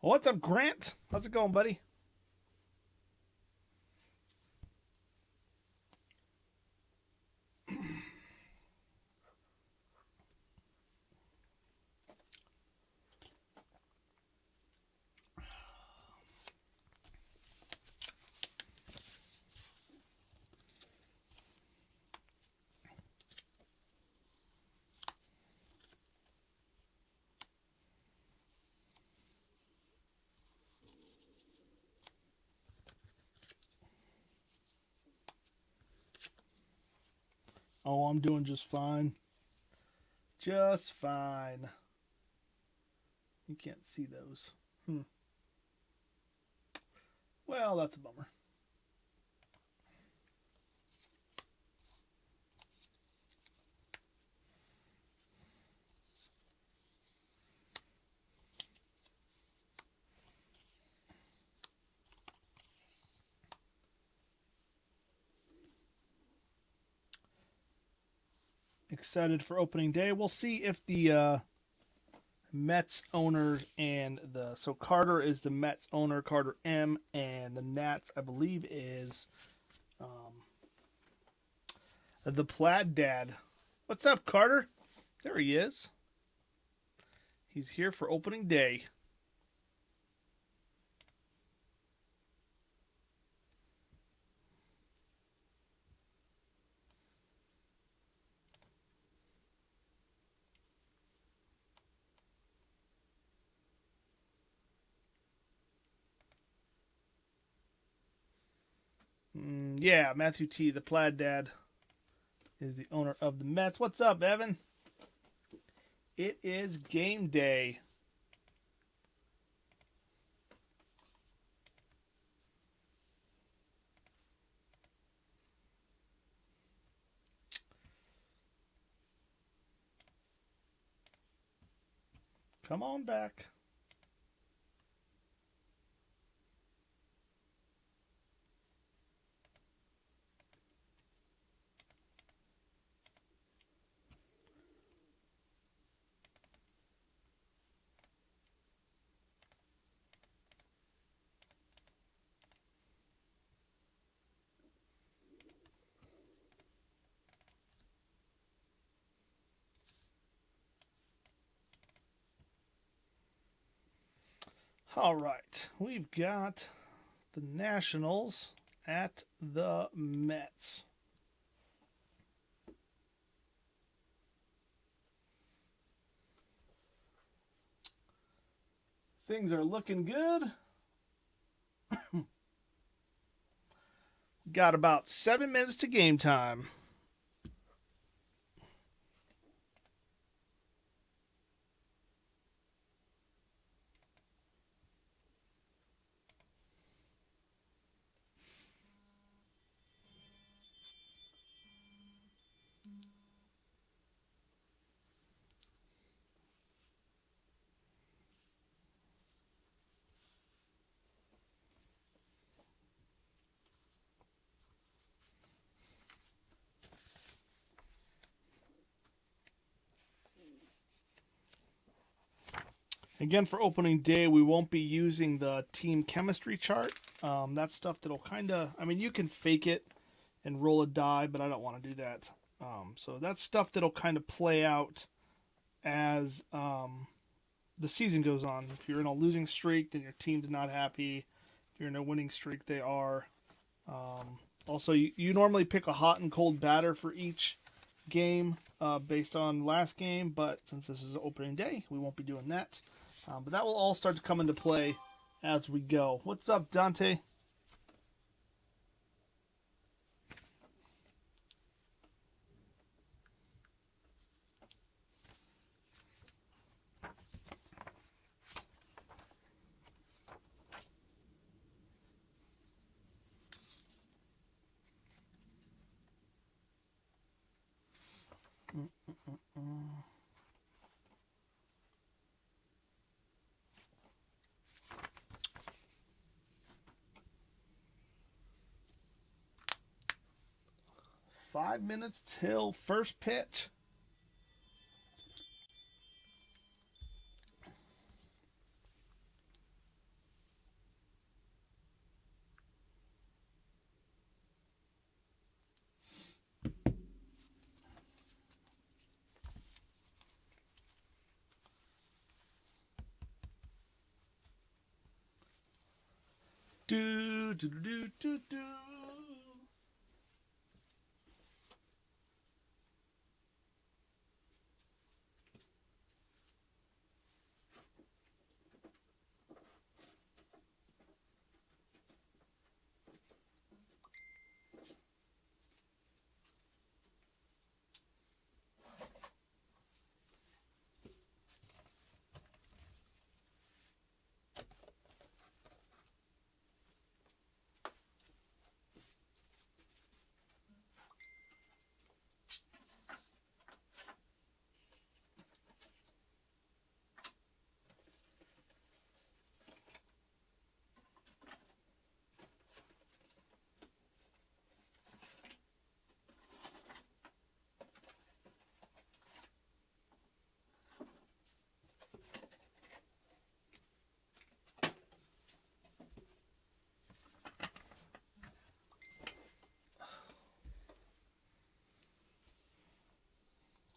What's up, Grant? How's it going, buddy? Oh, I'm doing just fine. Just fine. You can't see those. Well, that's a bummer. Excited for opening day. We'll see if the Mets owner and so Carter is the Mets owner, Carter M, and the Nats, I believe, is the Plaid Dad. What's up, Carter? There he is. He's here for opening day. Yeah, Matthew T, the Plaid Dad, is the owner of the Mets. What's up, Evan? It is game day. Come on back. All right, we've got the Nationals at the Mets. Things are looking good. Got about 7 minutes to game time. Again, for opening day, we won't be using the team chemistry chart. That's stuff that'll kind of, I mean, you can fake it and roll a die, but I don't want to do that. So that's stuff that'll kind of play out as the season goes on. If you're in a losing streak, then your team's not happy. If you're in a winning streak, they are. Also, you normally pick a hot and cold batter for each game based on last game, but since this is opening day, we won't be doing that. But that will all start to come into play as we go. What's up, Dante? Mm-mm-mm. 5 minutes till first pitch. Do do do do do.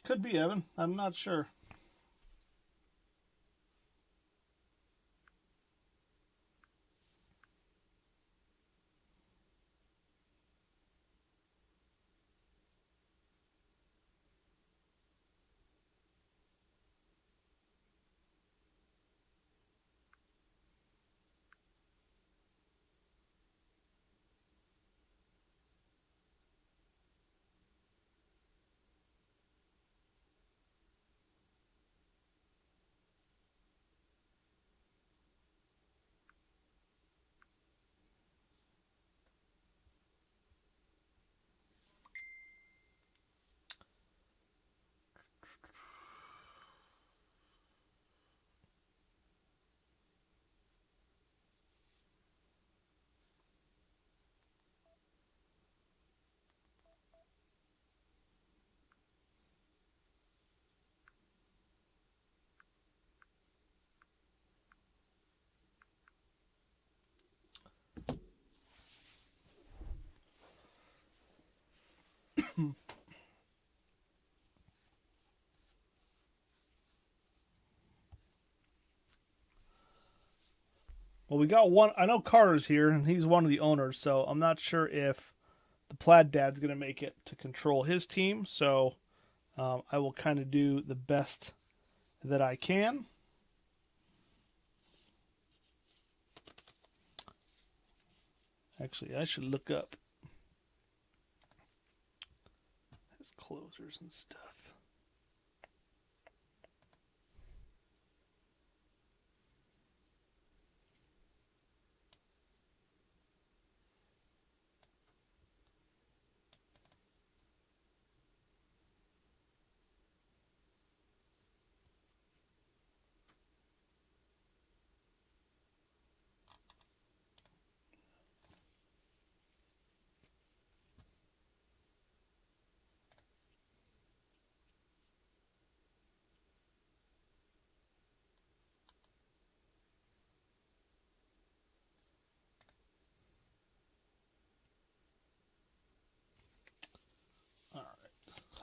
Could be Evan. I'm not sure. Well, we got one. I know Carter's here, and he's one of the owners, so I'm not sure if the Plaid Dad's going to make it to control his team. So I will kind of do the best that I can. Actually, I should look up his closers and stuff.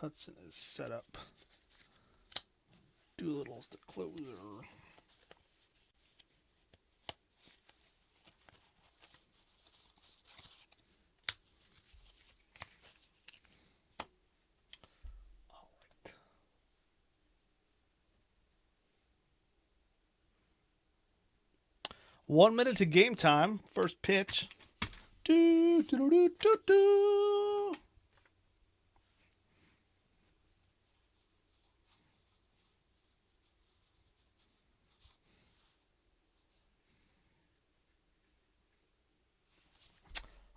Hudson is set up. Doolittle's the closer. All right. One minute to game time. First pitch. Do do do do do.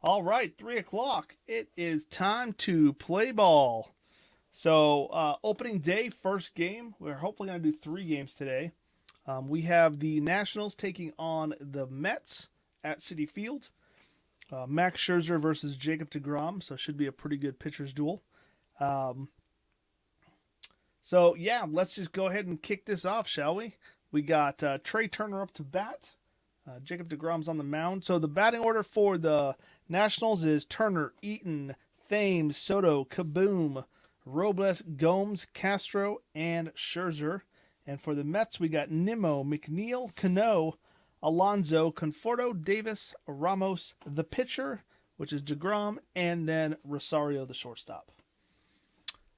All right, 3 o'clock. It is time to play ball. So, opening day, first game. We're hopefully going to do 3 games today. We have the Nationals taking on the Mets at Citi Field. Max Scherzer versus Jacob deGrom, so it should be a pretty good pitcher's duel. So, yeah, let's just go ahead and kick this off, shall we? We got Trey Turner up to bat. Jacob deGrom's on the mound. So the batting order for the Nationals is Turner, Eaton, Thames, Soto, Kaboom, Robles, Gomes, Castro, and Scherzer. And for the Mets, we got Nimmo, McNeil, Cano, Alonso, Conforto, Davis, Ramos, the pitcher, which is DeGrom, and then Rosario, the shortstop.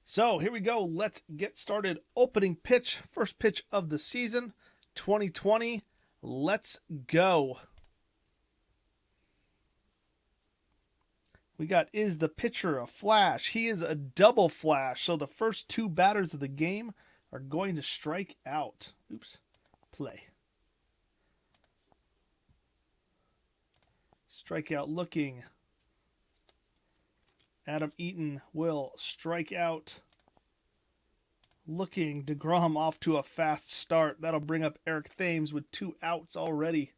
So here we go. Let's get started. Opening pitch, first pitch of the season, 2020. Let's go. We got, is the pitcher a flash? He is a double flash. So the first two batters of the game are going to strike out. Oops. Play. Strikeout looking. Adam Eaton will strike out. Looking. DeGrom off to a fast start. That'll bring up Eric Thames with 2 outs already.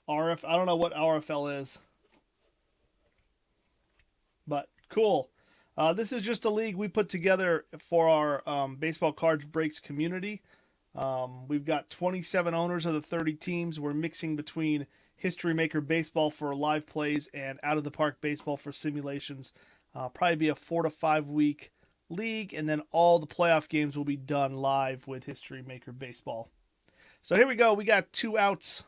I don't know what RFL is. But cool. This is just a league we put together for our Baseball Card Breaks community. We've got 27 owners of the 30 teams. We're mixing between History Maker Baseball for live plays and Out of the Park Baseball for simulations. Probably be a 4 to 5 week league, and then all the playoff games will be done live with History Maker Baseball. So here we go. We got 2 outs.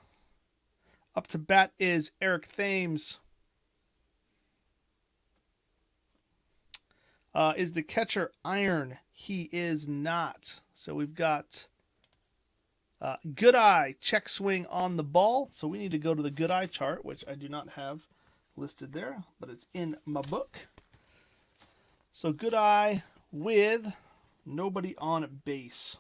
Up to bat is Eric Thames. Is the catcher iron? He is not. So we've got Good Eye, check swing on the ball. So we need to go to the Good Eye chart, which I do not have listed there, but it's in my book. So Good Eye with nobody on base.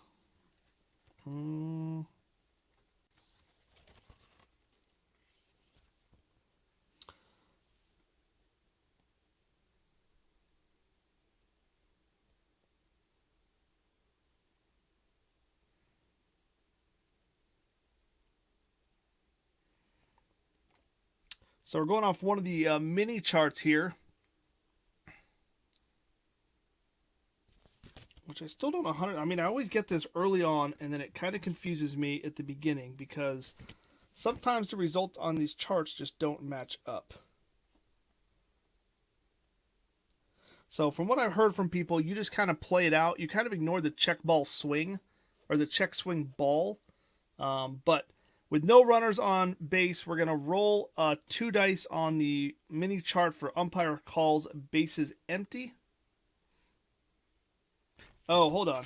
So we're going off one of the mini charts here, which I still don't know how to. I mean, I always get this early on, and then it kind of confuses me at the beginning because sometimes the results on these charts just don't match up. So from what I've heard from people, you just kind of play it out. You kind of ignore the check ball swing or the check swing ball, but with no runners on base, we're going to roll 2 dice on the mini chart for umpire calls bases empty. Oh, hold on.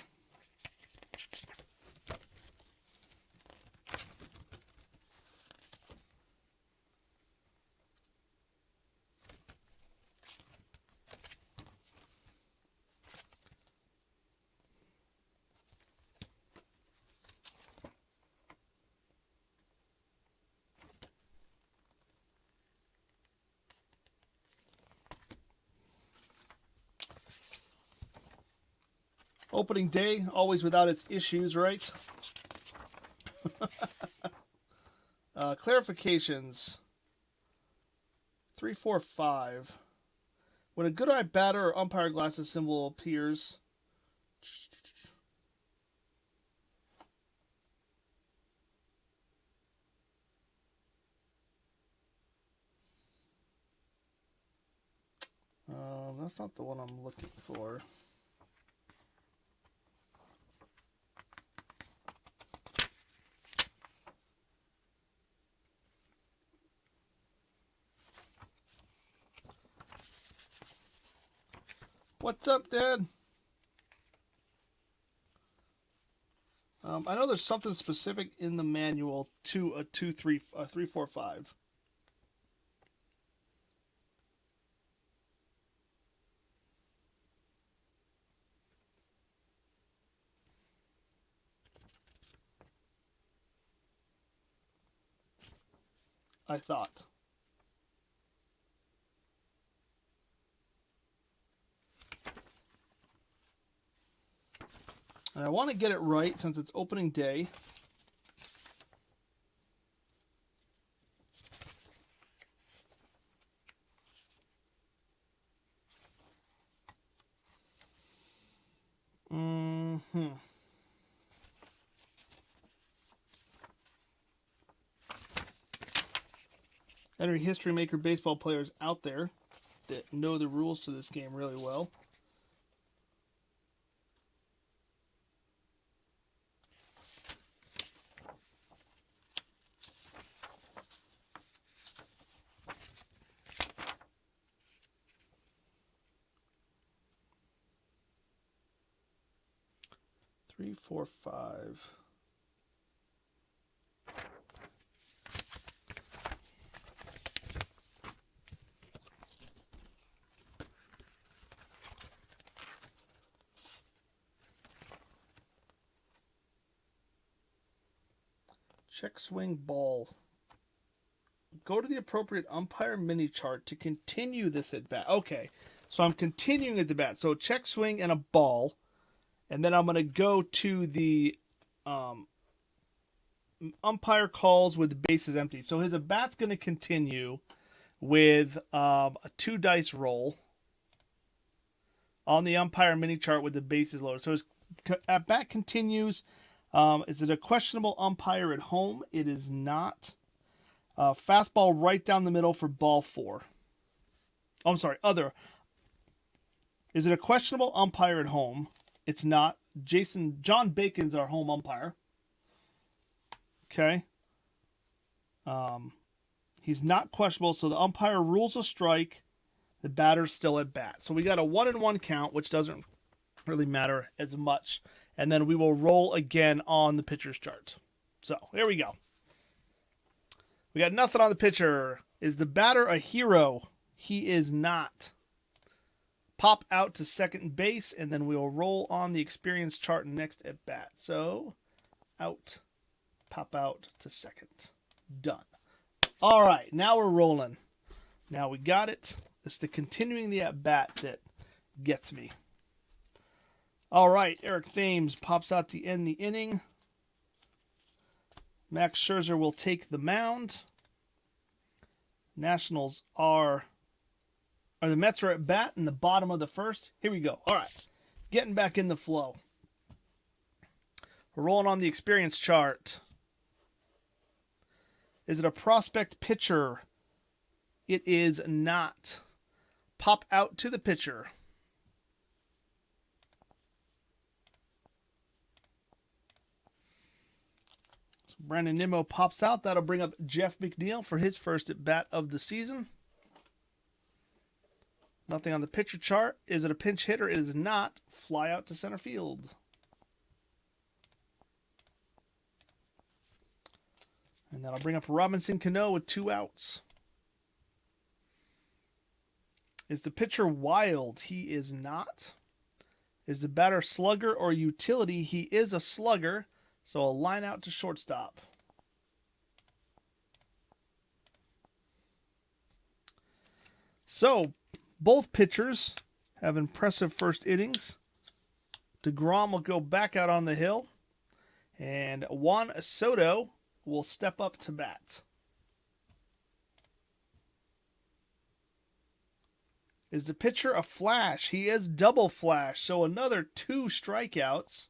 Opening day, always without its issues, right? Clarifications. 3, 4, 5. When a Good Eye batter or umpire glasses symbol appears, that's not the one I'm looking for. What's up, Dad? I know there's something specific in the manual to a 2, 3, 3, 4, 5. I thought. And I want to get it right since it's opening day. Any History Maker baseball players out there that know the rules to this game really well. 3, 4, 5. Check swing ball. Go to the appropriate umpire mini chart to continue this at bat. Okay, so I'm continuing at the bat. So check swing and a ball. And then I'm going to go to the umpire calls with the bases empty. So his at bat's going to continue with a 2 dice roll on the umpire mini chart with the bases loaded. So his at bat continues. Is it a questionable umpire at home? It is not. Fastball right down the middle for ball 4. Oh, I'm sorry, other. Is it a questionable umpire at home? It's not. John Bacon's our home umpire. Okay. He's not questionable, so the umpire rules a strike. The batter's still at bat. So we got a 1-1 count, which doesn't really matter as much. And then we will roll again on the pitcher's chart. So here we go. We got nothing on the pitcher. Is the batter a hero? He is not. Pop out to second base, and then we'll roll on the experience chart next at bat. So, out, pop out to second. Done. All right, now we're rolling. Now we got it. It's the continuing the at bat that gets me. All right, Eric Thames pops out to end the inning. Max Scherzer will take the mound. Nationals are the Mets are at bat in the bottom of the first. Here we go. All right, getting back in the flow. We're rolling on the experience chart. Is it a prospect pitcher? It is not. Pop out to the pitcher. Brandon Nimmo pops out. That'll bring up Jeff McNeil for his first at bat of the season. Nothing on the pitcher chart. Is it a pinch hitter? It is not. Fly out to center field. And that'll bring up Robinson Cano with 2 outs. Is the pitcher wild? He is not. Is the batter slugger or utility? He is a slugger. So a line out to shortstop. So both pitchers have impressive first innings. DeGrom will go back out on the hill. And Juan Soto will step up to bat. Is the pitcher a flash? He is double flash. So another 2 strikeouts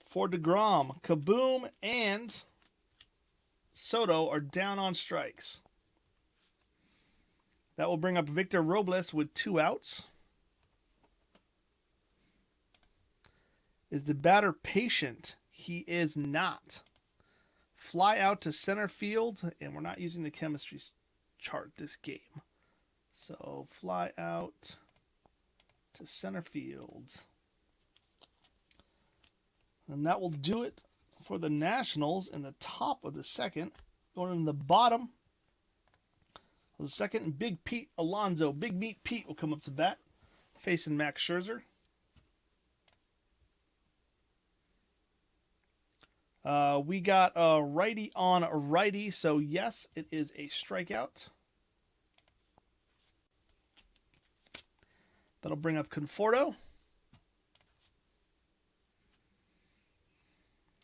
for DeGrom. Kaboom and Soto are down on strikes. That will bring up Victor Robles with 2 outs. Is the batter patient? He is not. Fly out to center field, and we're not using the chemistry chart this game. So fly out to center field. And that will do it for the Nationals in the top of the second. Going in the bottom of the second, Big Pete Alonso. Big Meat Pete will come up to bat, facing Max Scherzer. We got a righty on a righty, so yes, it is a strikeout. That'll bring up Conforto.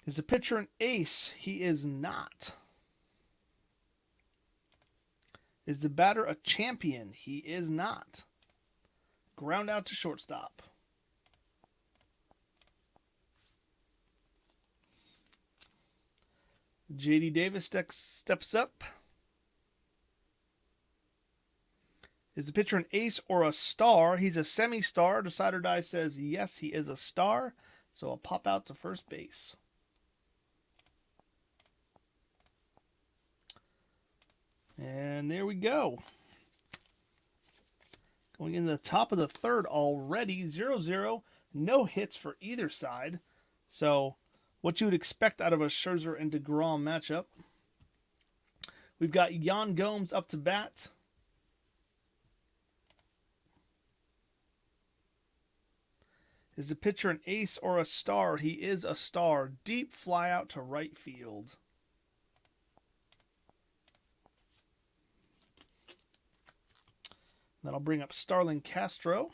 Is the pitcher an ace? He is not. Is the batter a champion? He is not. Ground out to shortstop. J.D. Davis steps up. Is the pitcher an ace or a star? He's a semi-star. Decide or Die says yes, he is a star. So I'll pop out to first base. And there we go. Going in the top of the third already. 0-0. No hits for either side. So what you would expect out of a Scherzer and DeGrom matchup. We've got Yon Gomez up to bat. Is the pitcher an ace or a star? He is a star. Deep fly out to right field. Then I'll bring up Starlin Castro.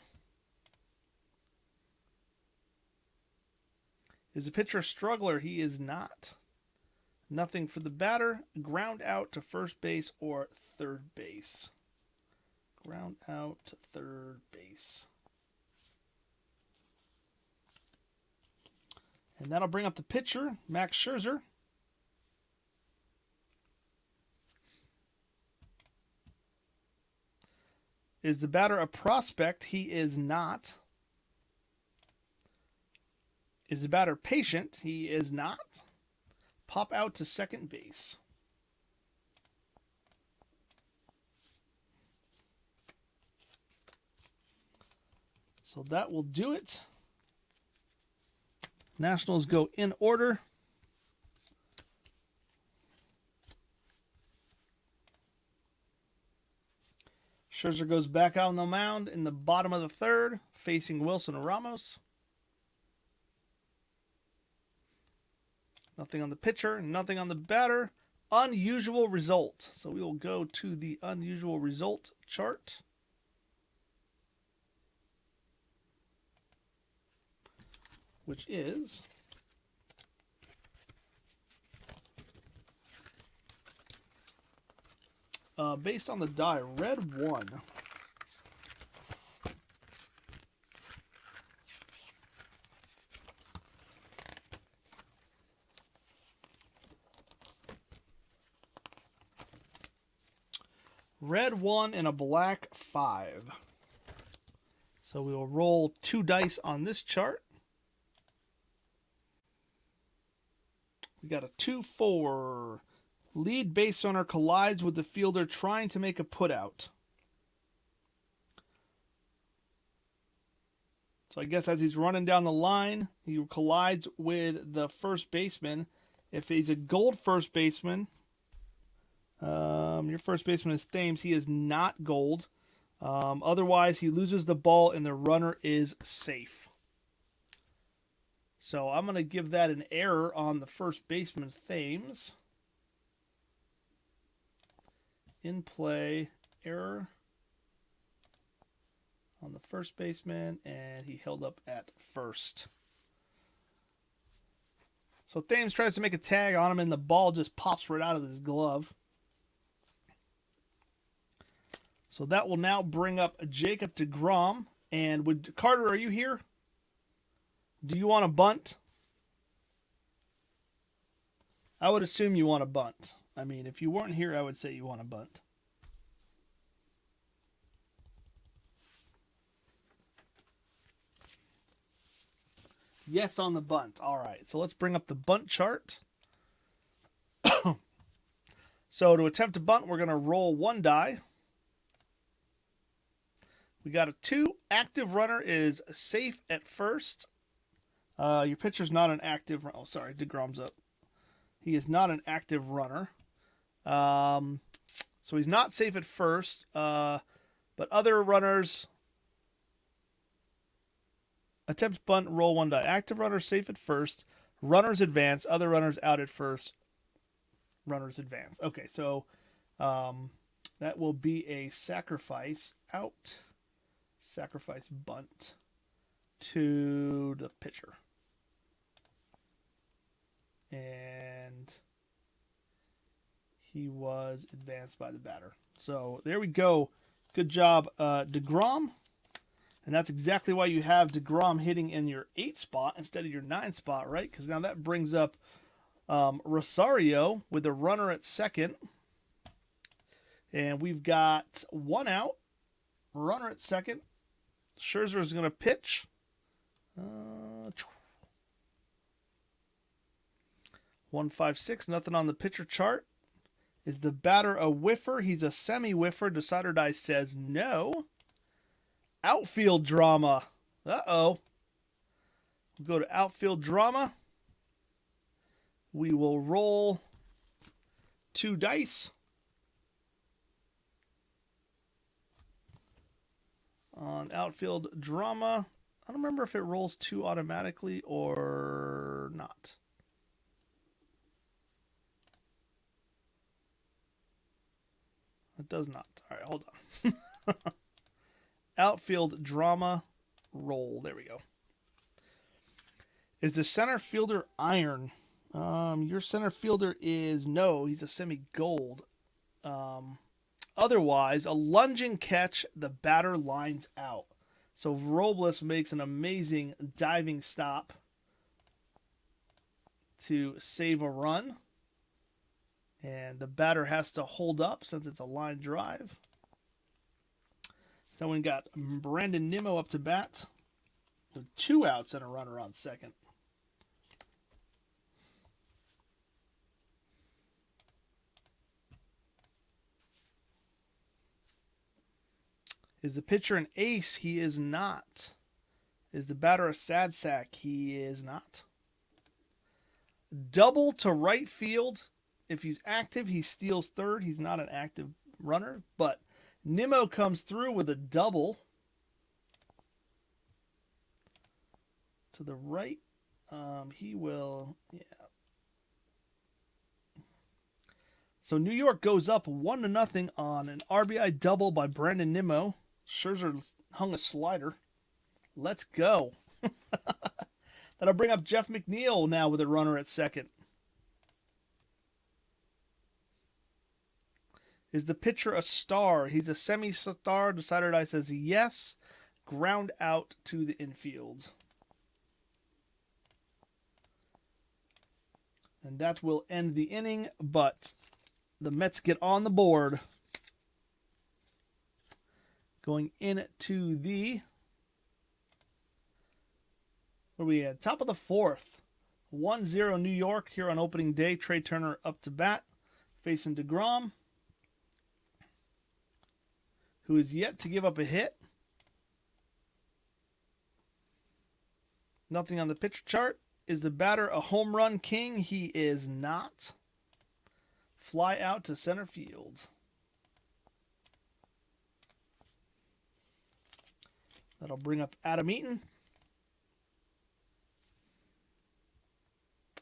Is the pitcher a struggler? He is not. Nothing for the batter. Ground out to first base or third base. Ground out to third base. And that'll bring up the pitcher, Max Scherzer. Is the batter a prospect? He is not. Is the batter patient? He is not. Pop out to second base. So that will do it. Nationals go in order. Scherzer goes back out on the mound in the bottom of the third, facing Wilson Ramos. Nothing on the pitcher, nothing on the batter. Unusual result. So we will go to the unusual result chart. Which is based on the die, red 1. Red 1 and a black 5. So we will roll 2 dice on this chart. We got a 2-4. Lead base runner collides with the fielder trying to make a putout. So I guess as he's running down the line, he collides with the first baseman. If he's a gold first baseman, your first baseman is Thames. He is not gold. Otherwise, he loses the ball and the runner is safe. So I'm going to give that an error on the first baseman, Thames. In play, error on the first baseman, and he held up at first. So Thames tries to make a tag on him, and the ball just pops right out of his glove. So that will now bring up Jacob deGrom. And Carter, are you here? Do you want to bunt? I would assume you want to bunt. I mean, if you weren't here, I would say you want to bunt. Yes on the bunt. All right, so let's bring up the bunt chart. So to attempt to bunt, we're going to roll 1 die. We got a 2. Active runner is safe at first. Your pitcher's not an active... Oh, sorry, deGrom's up. He is not an active runner. So he's not safe at first. But other runners... Attempt bunt, roll 1 die. Active runner safe at first. Runners advance. Other runners out at first. Runners advance. Okay, so that will be a sacrifice out. Sacrifice bunt to the pitcher. And he was advanced by the batter. So there we go. Good job, deGrom. And that's exactly why you have deGrom hitting in your 8 spot instead of your 9 spot, right? Because now that brings up Rosario with a runner at second. And we've got 1 out. Runner at second. Scherzer is going to pitch. 1-5-6. Nothing on the pitcher chart. Is the batter a whiffer? He's a semi-whiffer. Decider Die says no. Outfield drama. Uh-oh. We'll go to outfield drama. We will roll 2 dice. On outfield drama, I don't remember if it rolls 2 automatically or not. It does not. All right, hold on. Outfield drama, roll. There we go. Is the center fielder iron? Your center fielder is no. He's a semi-gold. Otherwise, a lunging catch, the batter lines out. So Robles makes an amazing diving stop to save a run. And the batter has to hold up since it's a line drive. So we got Brandon Nimmo up to bat with 2 outs and a runner on second. Is the pitcher an ace? He is not. Is the batter a sad sack? He is not. Double to right field. If he's active, he steals third. He's not an active runner, but Nimmo comes through with a double to the right. He will, yeah. So New York goes up 1-0 on an RBI double by Brandon Nimmo. Scherzer hung a slider. Let's go. That'll bring up Jeff McNeil now with a runner at second. Is the pitcher a star? He's a semi-star. Decider Die says yes. Ground out to the infield. And that will end the inning, but the Mets get on the board. Going into the, what are we at? Top of the 4th. 1-0 New York here on opening day. Trey Turner up to bat, facing DeGrom, who is yet to give up a hit. Nothing on the pitcher chart. Is the batter a home run king? He is not. Fly out to center field. That'll bring up Adam Eaton.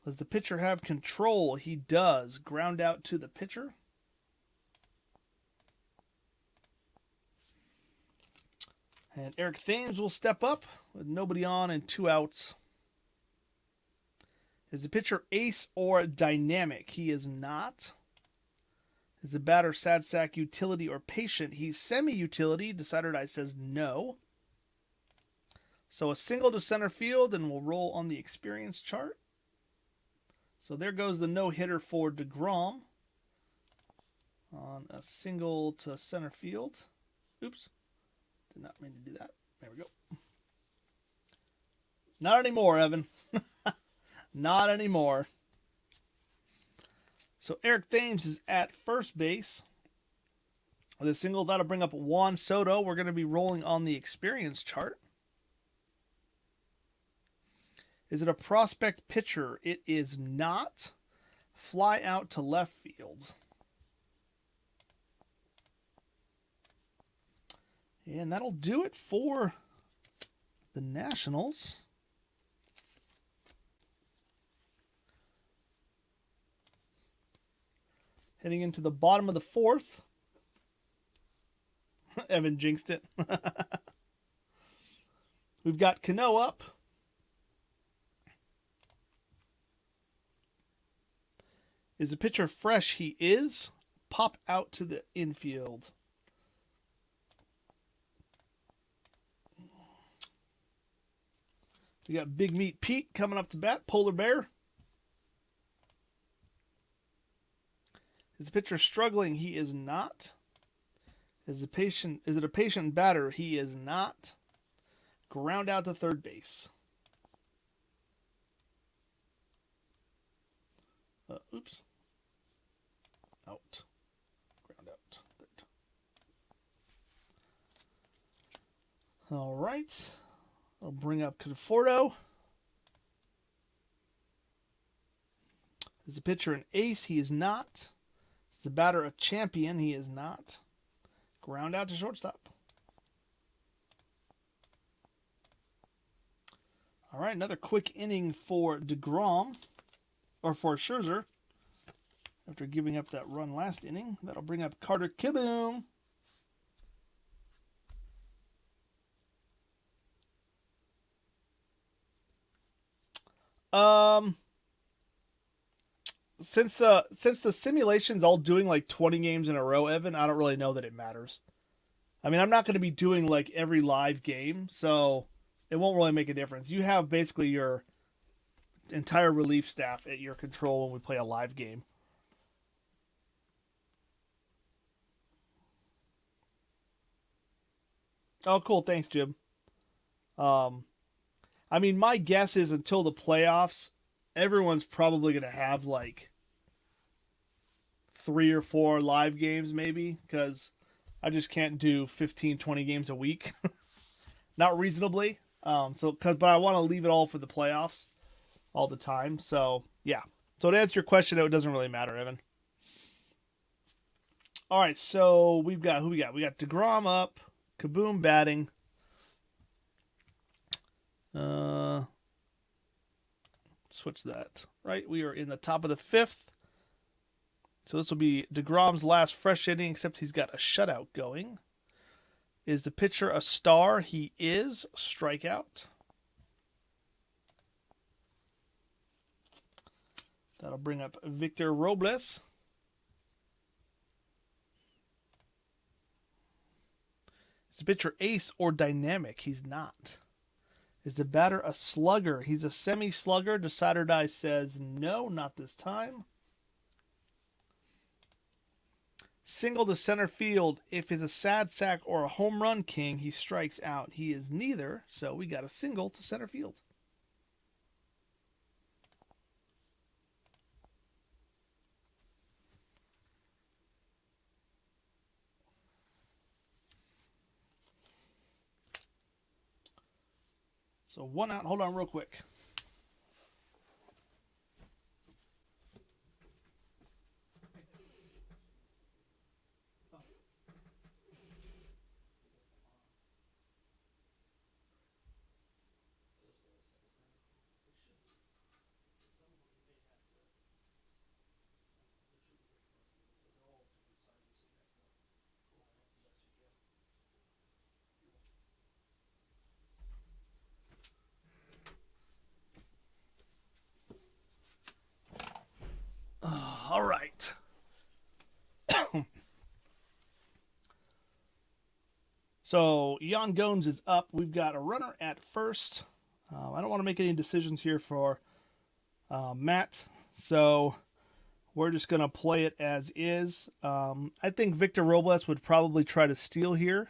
Does the pitcher have control? He does. Ground out to the pitcher. And Eric Thames will step up with nobody on and 2 outs. Is the pitcher ace or dynamic? He is not. Is the batter sad sack, utility, or patient? He's semi-utility. Decider Die says no. So a single to center field, and we'll roll on the experience chart. So there goes the no-hitter for DeGrom on a single to center field. Oops. Did not mean to do that. There we go. Not anymore, Evan. Not anymore. So Eric Thames is at first base. With a single, that'll bring up Juan Soto. We're going to be rolling on the experience chart. Is it a prospect pitcher? It is not. Fly out to left field. And that'll do it for the Nationals. Heading into the bottom of the 4th. Evan jinxed it. We've got Cano up. Is the pitcher fresh? He is. Pop out to the infield. We got Big Meat Pete coming up to bat. Polar Bear. Is the pitcher struggling? He is not. Is it a patient batter? He is not. Ground out to third base. Oops. Out. Ground out. Third. All right. I'll bring up Conforto. Is the pitcher an ace? He is not. Is the batter a champion? He is not. Ground out to shortstop. All right, another quick inning for DeGrom, or for Scherzer. After giving up that run last inning, that'll bring up Carter Kieboom. Since the simulation's all doing like 20 games in a row, Evan, I don't really know that it matters. I mean, I'm not going to be doing like every live game, so it won't really make a difference. You have basically your entire relief staff at your control when we play a live game. Oh, cool. Thanks, Jim. I mean, my guess is until the playoffs, everyone's probably going to have like 3 or 4 live games maybe, because I just can't do 15, 20 games a week. Not reasonably. But I want to leave it all for the playoffs all the time. So, yeah. So to answer your question, it doesn't really matter, Evan. All right, so we've got, who we got? We got DeGrom up, Kaboom batting. Switch that. Right, we are in the top of the 5th. So this will be DeGrom's last fresh inning, except he's got a shutout going. Is the pitcher a star? He is. Strikeout. That'll bring up Victor Robles. Is the pitcher ace or dynamic? He's not. Is the batter a slugger? He's a semi-slugger. Decider Die says no, not this time. Single to center field. If it's a sad sack or a home run king, he strikes out. He is neither, so we got a single to center field. So 1 out. Hold on real quick. All right. So Yon Gomez is up. We've got a runner at first. I don't want to make any decisions here for Matt, so we're just going to play it as is. I think Victor Robles would probably try to steal here.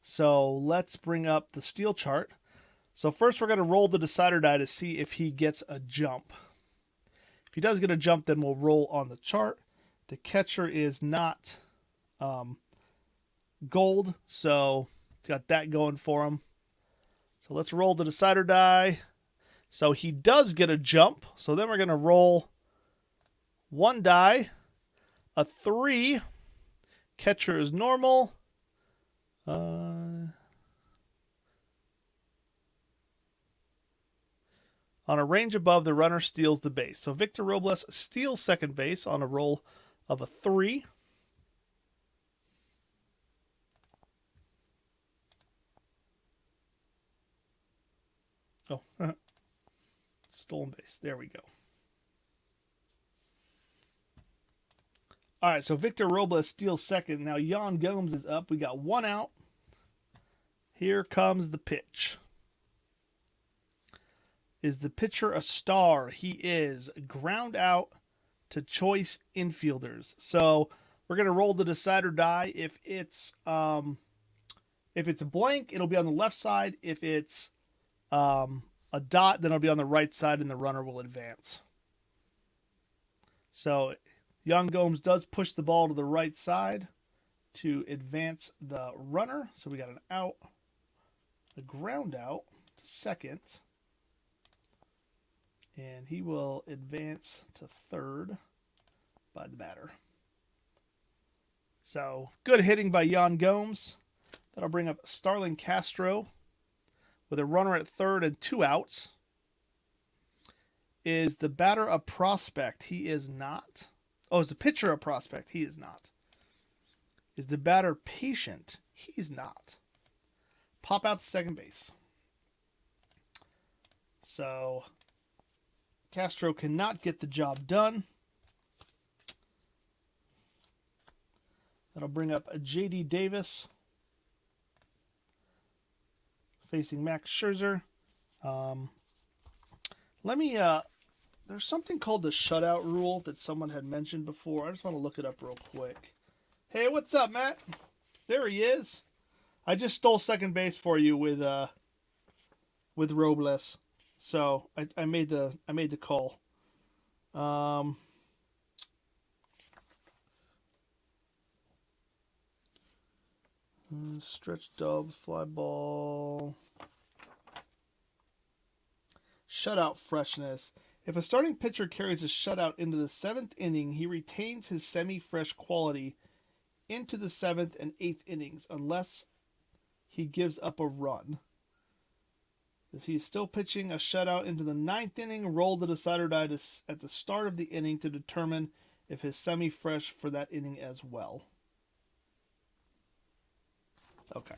So let's bring up the steal chart. So first we're going to roll the decider die to see if he gets a jump. If he does get a jump, then we'll roll on the chart. The catcher is not gold, so got that going for him. So let's roll the decider die. So he does get a jump. So then we're going to roll 1 die, a 3. Catcher is normal. On a range above, the runner steals the base. So Victor Robles steals second base on a roll of a 3. Oh, stolen base. There we go. All right, so Victor Robles steals second. Now Yon Gomez is up. We got 1 out. Here comes the pitch. Is the pitcher a star? He is. Ground out to choice infielders. So we're going to roll the decider die. If it's a blank, it'll be on the left side. If it's a dot, then it'll be on the right side, and the runner will advance. So Yon Gomez does push the ball to the right side to advance the runner. So we got an out, a ground out to second. And he will advance to third by the batter. So, good hitting by Yon Gomez. That'll bring up Starling Castro with a runner at third and 2 outs. Is the batter a prospect? He is not. Oh, is the pitcher a prospect? He is not. Is the batter patient? He's not. Pop out to second base. So, Castro cannot get the job done. That'll bring up a J.D. Davis facing Max Scherzer. There's something called the Shutout Rule that someone had mentioned before. I just want to look it up real quick. Hey, what's up, Matt? There he is. I just stole second base for you with Robles. So I made the call. Stretch dub, fly ball. Shutout freshness. If a starting pitcher carries a shutout into the 7th inning, he retains his semi-fresh quality into the 7th and 8th innings unless he gives up a run. If he's still pitching a shutout into the 9th inning, roll the decider die at the start of the inning to determine if his semi-fresh for that inning as well. Okay.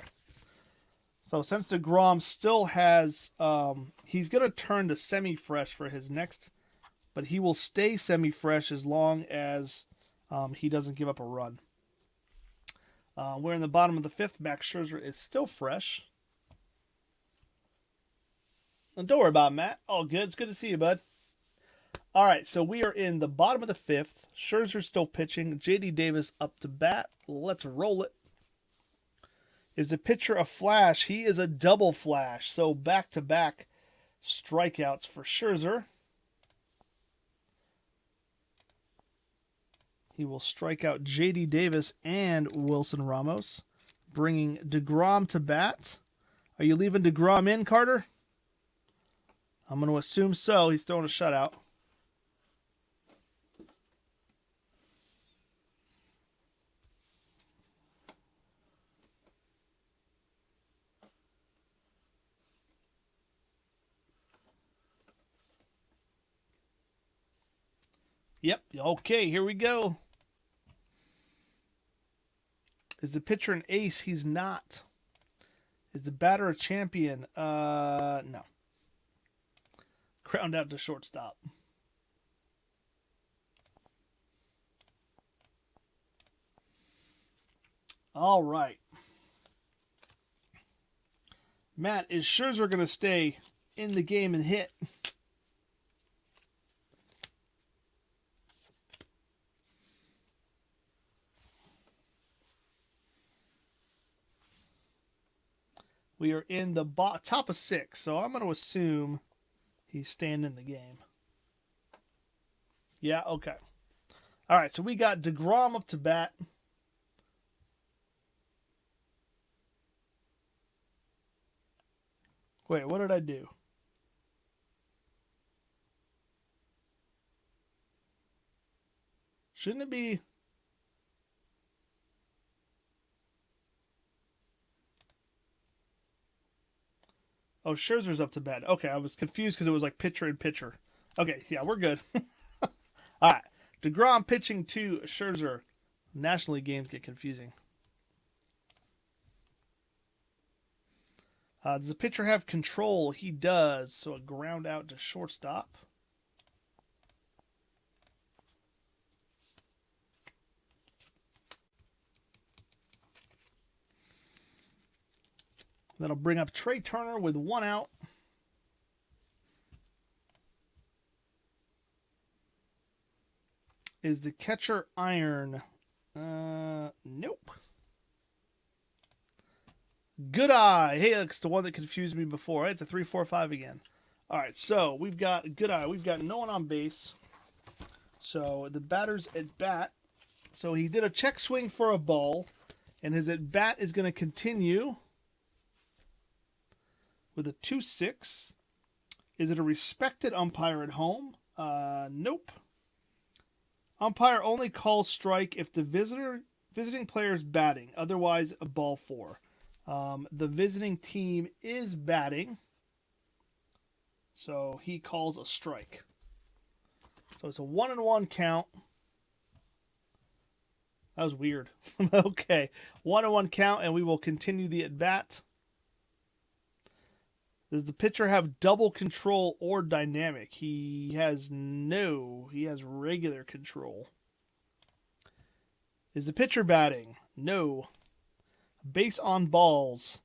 So since DeGrom still has, he's going to turn to semi-fresh for his next, but he will stay semi-fresh as long as he doesn't give up a run. We're in the bottom of the 5th. Max Scherzer is still fresh. And don't worry about it, Matt. All good. It's good to see you, bud. All right, so we are in the bottom of the 5th. Scherzer's still pitching. J.D. Davis up to bat. Let's roll it. Is the pitcher a flash? He is a double flash. So back-to-back strikeouts for Scherzer. He will strike out J.D. Davis and Wilson Ramos, bringing DeGrom to bat. Are you leaving DeGrom in, Carter? I'm going to assume so. He's throwing a shutout. Yep. Okay, here we go. Is the pitcher an ace? He's not. Is the batter a champion? No. Ground out to shortstop. All right. Matt, is Scherzer going to stay in the game and hit? We are in the top of 6, so I'm going to assume he's staying in the game. Yeah, okay. All right, so we got DeGrom up to bat. Wait, what did I do? Shouldn't it be... Oh, Scherzer's up to bat. Okay, I was confused because it was like pitcher and pitcher. Okay, yeah, we're good. All right, DeGrom pitching to Scherzer. National League games get confusing. Does the pitcher have control? He does. So a ground out to shortstop. That'll bring up Trey Turner with 1 out. Is the catcher iron? Nope. Good eye. Hey, that's the one that confused me before. It's a 3-4-5 again. All right, so we've got good eye. We've got no one on base. So the batter's at bat. So he did a check swing for a ball, and his at bat is going to continue with a 2-6. Is it a respected umpire at home? Nope. Umpire only calls strike if the visiting player is batting. Otherwise, a ball 4. The visiting team is batting, so he calls a strike. So it's a 1-1 count. That was weird. Okay, 1-1 count, and we will continue the at-bat. Does the pitcher have double control or dynamic? He has regular control. Is the pitcher batting? No. Base on balls.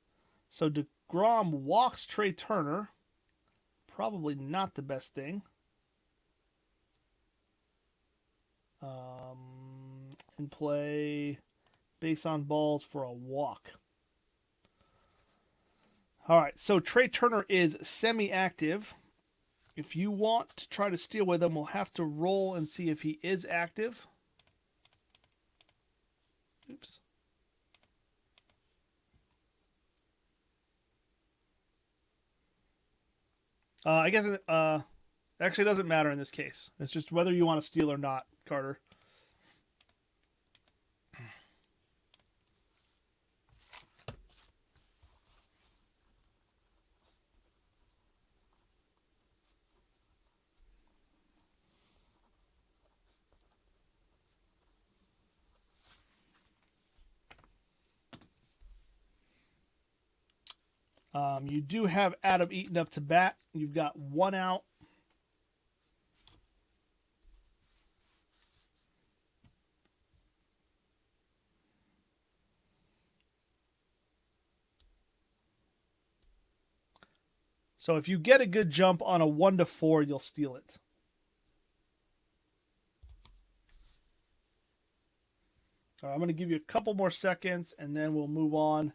So DeGrom walks Trey Turner. Probably not the best thing. And play base on balls for a walk. All right, so Trey Turner is semi-active. If you want to try to steal with him, we'll have to roll and see if he is active. Oops. I guess actually it doesn't matter in this case. It's just whether you want to steal or not, Carter. You do have Adam Eaton up to bat. You've got 1 out. So if you get a good jump on a 1-4, you'll steal it. All right, I'm going to give you a couple more seconds, and then we'll move on.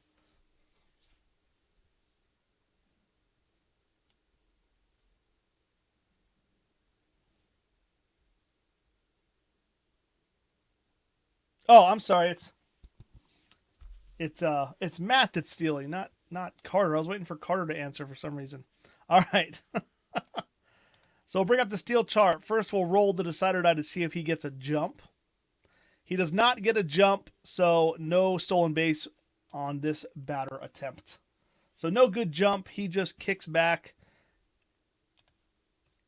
Oh, I'm sorry. It's Matt that's stealing, not Carter. I was waiting for Carter to answer for some reason. All right. So we'll bring up the steal chart. First, we'll roll the decider die to see if he gets a jump. He does not get a jump, so no stolen base on this batter attempt. So no good jump. He just kicks back.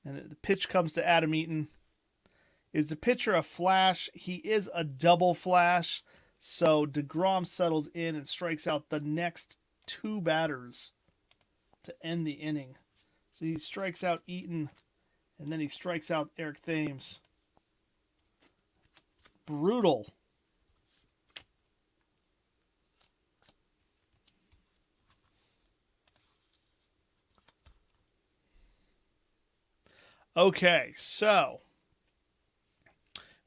And the pitch comes to Adam Eaton. Is the pitcher a flash? He is a double flash. So DeGrom settles in and strikes out the next 2 batters to end the inning. So he strikes out Eaton, and then he strikes out Eric Thames. Brutal. Okay, so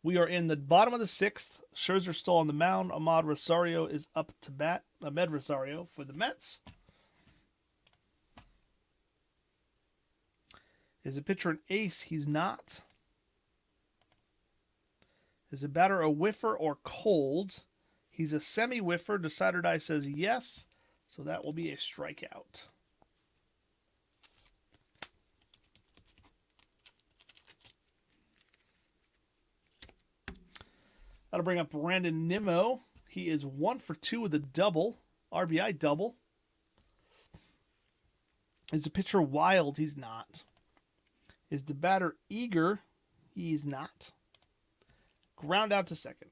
we are in the bottom of the 6th. Scherzer's still on the mound. Ahmed Rosario is up to bat. Ahmed Rosario for the Mets. Is the pitcher an ace? He's not. Is the batter a whiffer or cold? He's a semi-whiffer. Decider die says yes. So that will be a strikeout. That'll bring up Brandon Nimmo. He is 1 for 2 with a double. RBI double. Is the pitcher wild? He's not. Is the batter eager? He's not. Ground out to second.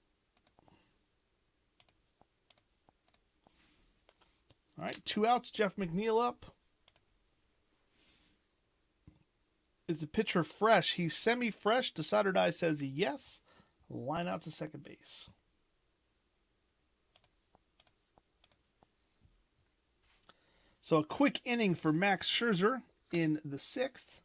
All right, 2 outs. Jeff McNeil up. Is the pitcher fresh? He's semi-fresh. Decider die says yes. Line out to second base. So a quick inning for Max Scherzer in the 6th.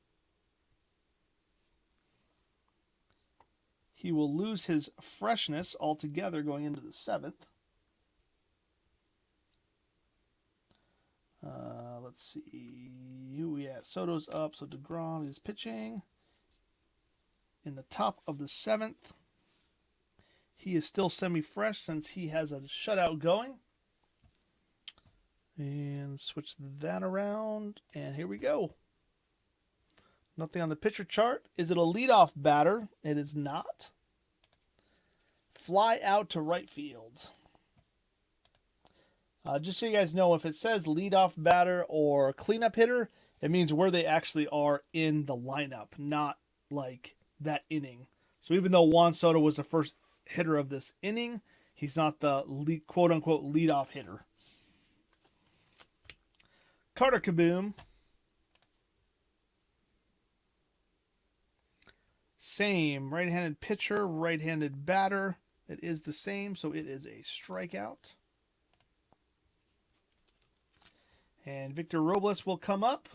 He will lose his freshness altogether going into the 7th. Let's see who we have. Soto's up, so DeGrom is pitching. In the top of the 7th. He is still semi-fresh since he has a shutout going. And switch that around. And here we go. Nothing on the pitcher chart. Is it a leadoff batter? It is not. Fly out to right field. Just so you guys know, if it says leadoff batter or cleanup hitter, it means where they actually are in the lineup, not like that inning. So even though Juan Soto was the first hitter of this inning, he's not the quote-unquote leadoff hitter. Carter Kaboom. Same. Right-handed pitcher, right-handed batter. It is the same, so it is a strikeout. And Victor Robles will come up.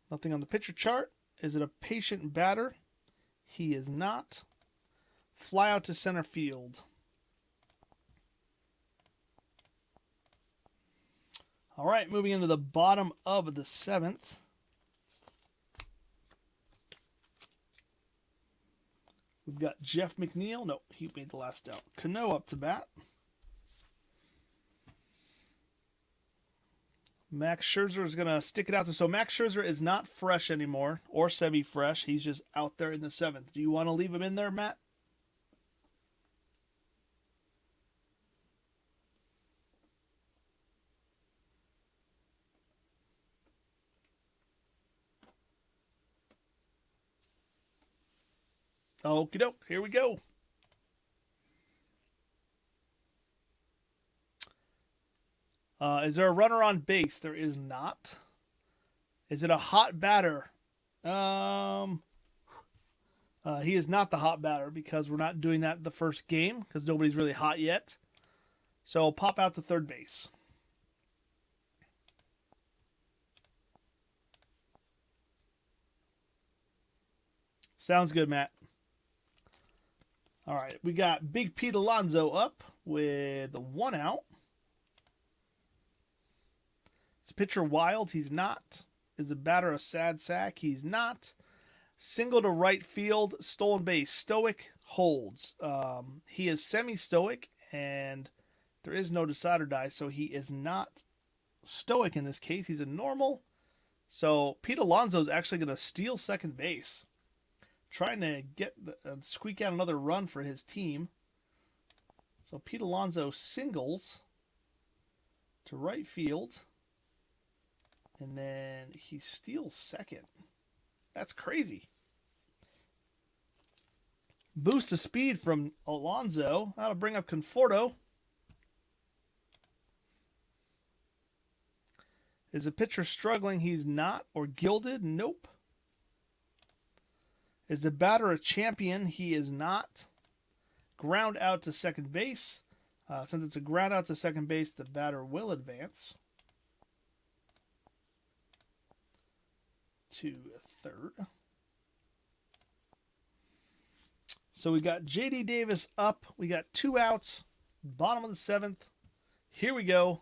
Nothing on the pitcher chart. Is it a patient batter? He is not. Fly out to center field. All right, moving into the bottom of the 7th. We've got Jeff McNeil. No, he made the last out. Cano up to bat. Max Scherzer is going to stick it out. So Max Scherzer is not fresh anymore or semi-fresh. He's just out there in the 7th. Do you want to leave him in there, Matt? Okie doke. Here we go. Is there a runner on base? There is not. Is it a hot batter? He is not the hot batter because we're not doing that the first game because nobody's really hot yet. So pop out to third base. Sounds good, Matt. All right, we got Big Pete Alonso up with 1 out. Is the pitcher wild? He's not. Is the batter a sad sack? He's not. Single to right field, stolen base, stoic, holds. He is semi-stoic, and there is no decide or die, so he is not stoic in this case. He's a normal. So Pete Alonso is actually going to steal second base, trying to squeak out another run for his team. So Pete Alonso singles to right field, and then he steals second. That's crazy. Boost of speed from Alonso. That'll bring up Conforto. Is the pitcher struggling? He's not. Or gilded? Nope. Is the batter a champion? He is not. Ground out to second base. Since it's a ground out to second base, the batter will advance to third. So we got J.D. Davis up. We got 2 outs. Bottom of the 7th. Here we go.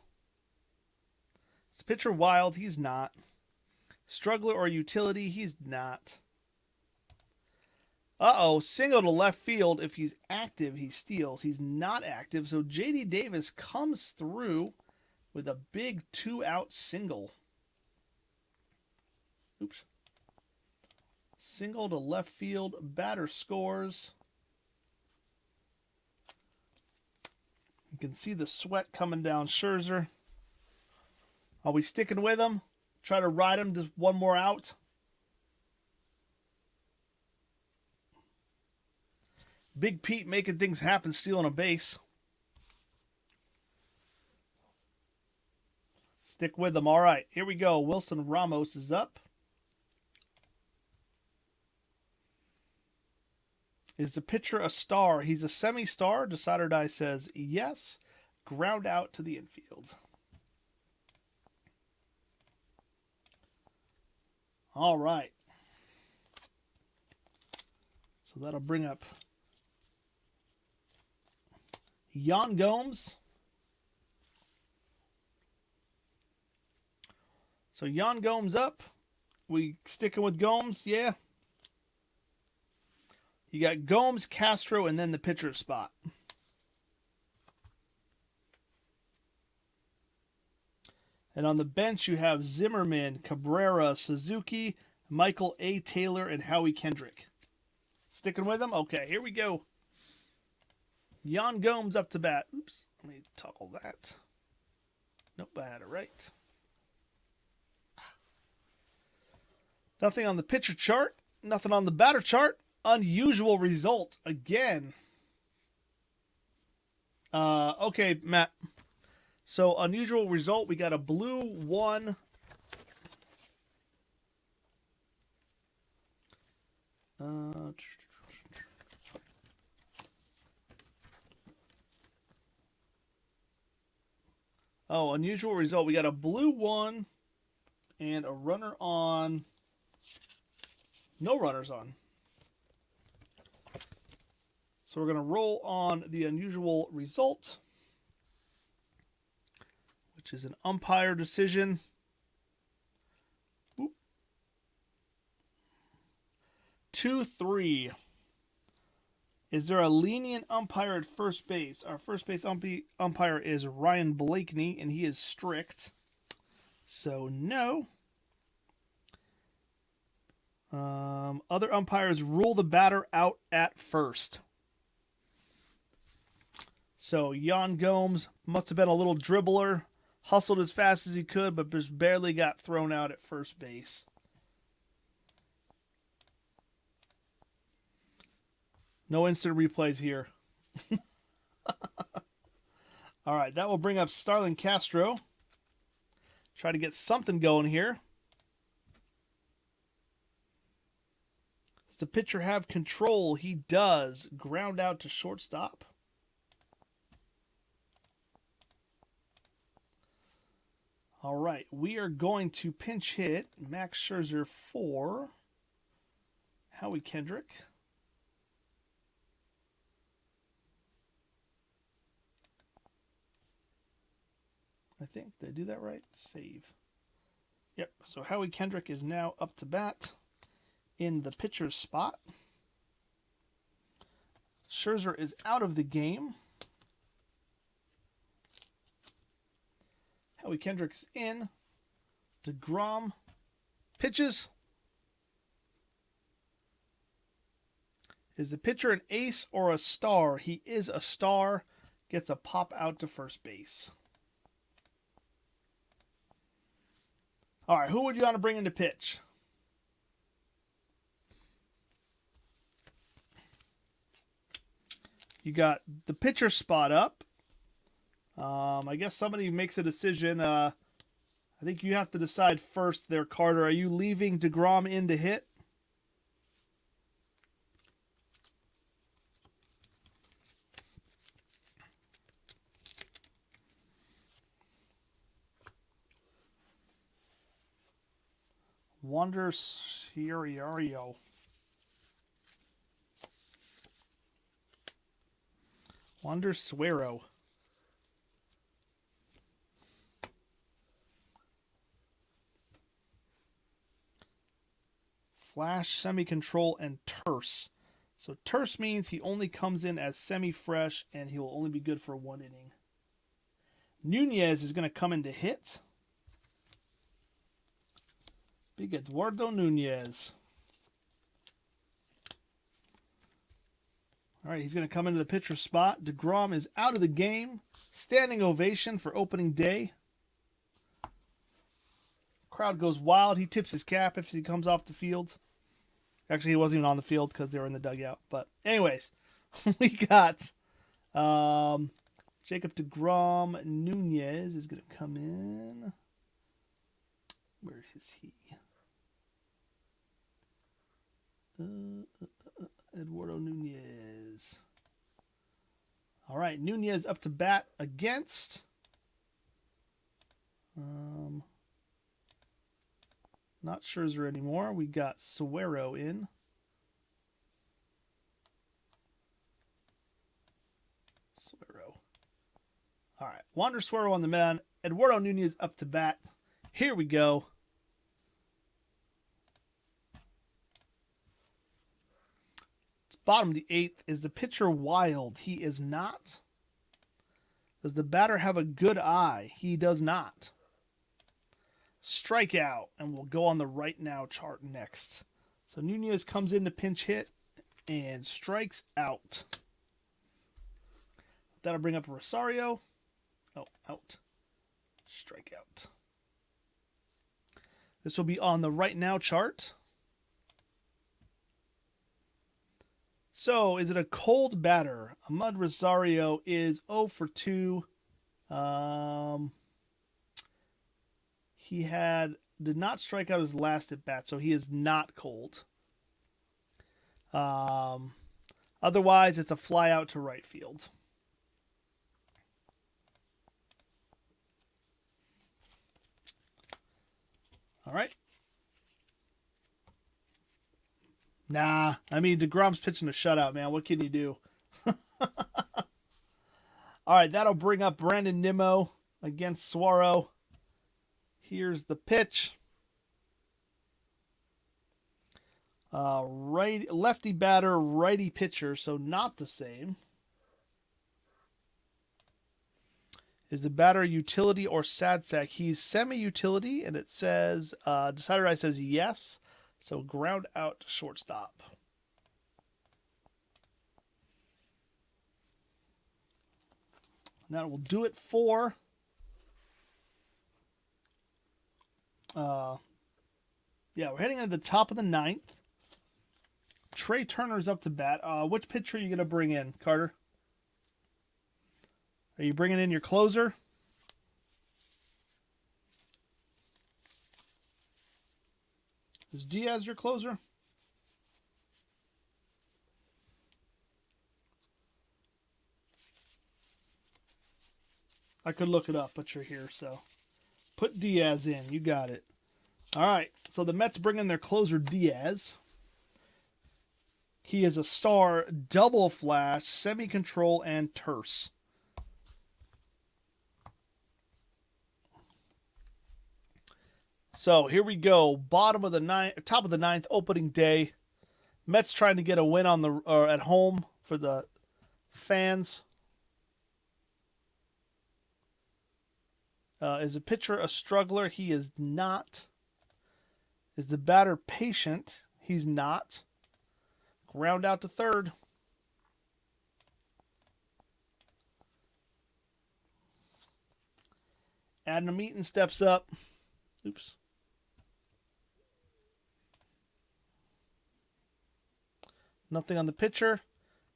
Is the pitcher wild? He's not. Struggler or utility? He's not. Uh-oh, single to left field. If he's active, he steals. He's not active, so J.D. Davis comes through with a big 2-out single. Oops. Single to left field. Batter scores. You can see the sweat coming down Scherzer. Are we sticking with him? Try to ride him just one more out. Big Pete making things happen, stealing a base. Stick with them. All right, here we go. Wilson Ramos is up. Is the pitcher a star? He's a semi-star. Decide or Die says yes. Ground out to the infield. All right. So that'll bring up Yon Gomez. So Yon Gomez up. We sticking with Gomez? Yeah. You got Gomez, Castro, and then the pitcher spot. And on the bench, you have Zimmerman, Cabrera, Suzuki, Michael A. Taylor, and Howie Kendrick. Sticking with them? Okay, here we go. Yon Gomez up to bat. Oops, let me toggle that. Nope, I had it right. Nothing on the pitcher chart. Nothing on the batter chart. Unusual result again. Okay, Matt. So, unusual result. We got a blue 1. Unusual result. We got a blue 1 and a runner on. No runners on. So we're going to roll on the unusual result, which is an umpire decision. 2-3. Is there a lenient umpire at first base? Our first base umpire is Ryan Blakeney, and he is strict. So, no. Other umpires rule the batter out at first. So, Yon Gomez must have been a little dribbler, hustled as fast as he could, but just barely got thrown out at first base. No instant replays here. All right, that will bring up Starlin Castro. Try to get something going here. Does the pitcher have control? He does. Ground out to shortstop. All right, we are going to pinch hit Max Scherzer for Howie Kendrick. I think. Did I do that right? Save. Yep. So Howie Kendrick is now up to bat in the pitcher's spot. Scherzer is out of the game. Howie Kendrick's in. DeGrom pitches. Is the pitcher an ace or a star? He is a star. Gets a pop out to first base. All right, who would you want to bring in to pitch? You got the pitcher spot up. I guess somebody makes a decision. I think you have to decide first there, Carter. Are you leaving DeGrom in to hit? Wander Suero. Wander Suero. Flash, semi-control, and terse. So terse means he only comes in as semi-fresh, and he will only be good for 1 inning. Nunez is going to come in to hit. Big Eduardo Nunez. All right, he's going to come into the pitcher spot. DeGrom is out of the game. Standing ovation for opening day. Crowd goes wild. He tips his cap if he comes off the field. Actually, he wasn't even on the field because they were in the dugout. But anyways, we got Jacob DeGrom. Nunez is going to come in. Where is he? Eduardo Nunez. All right, Nunez up to bat against. Not Scherzer anymore. We got Suero in. Suero. All right, Wander Suero on the mound. Eduardo Nunez up to bat. Here we go. Bottom of the 8th. Is the pitcher wild? He is not. Does the batter have a good eye? He does not. strikeout, and we'll go on the right now chart next. So Nunez comes in to pinch hit and strikes out. That'll bring up Rosario. Oh, out. Strikeout. This will be on the right now chart. So, is it a cold batter? Ahmed Rosario is 0 for 2. He did not strike out his last at bat, so he is not cold. Otherwise, it's a fly out to right field. All right. Nah, I mean, DeGrom's pitching a shutout, man. What can you do? All right, that'll bring up Brandon Nimmo against Suaro. Here's the pitch. Lefty batter, righty pitcher, so not the same. Is the batter utility or sad sack? He's semi-utility, and it says, Decider Eye says yes. So ground out to shortstop. And that will do it for we're heading into the top of the 9th. Trey Turner's up to bat. Which pitcher are you going to bring in, Carter? Are you bringing in your closer? Is Diaz your closer? I could look it up, but you're here, so put Diaz in. You got it. All right, so the Mets bring in their closer, Diaz. He is a star, double flash, semi-control, and terse. So here we go. Top of the 9th, opening day. Mets trying to get a win at home for the fans. Is the pitcher a struggler? He is not. Is the batter patient? He's not. Ground out to third. Adam Eaton steps up. Oops. Nothing on the pitcher.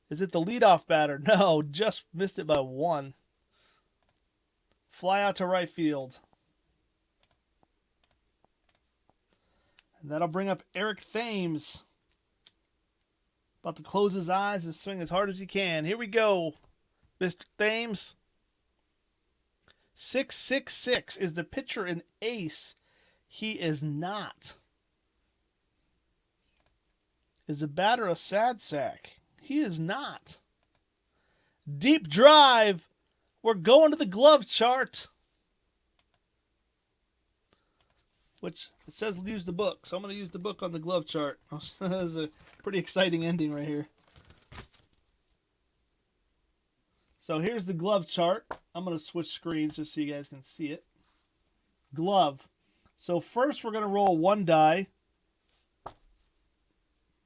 Is it the leadoff batter? No, just missed it by 1. Fly out to right field. And that'll bring up Eric Thames. About to close his eyes and swing as hard as he can. Here we go, Mr. Thames. 666. Is the pitcher an ace? He is not. Is the batter a sad sack? He is not. Deep drive. We're going to the glove chart. Which, it says use the book, so I'm going to use the book on the glove chart. That is a pretty exciting ending right here. So here's the glove chart. I'm going to switch screens just so you guys can see it. Glove. So first we're going to roll 1 die.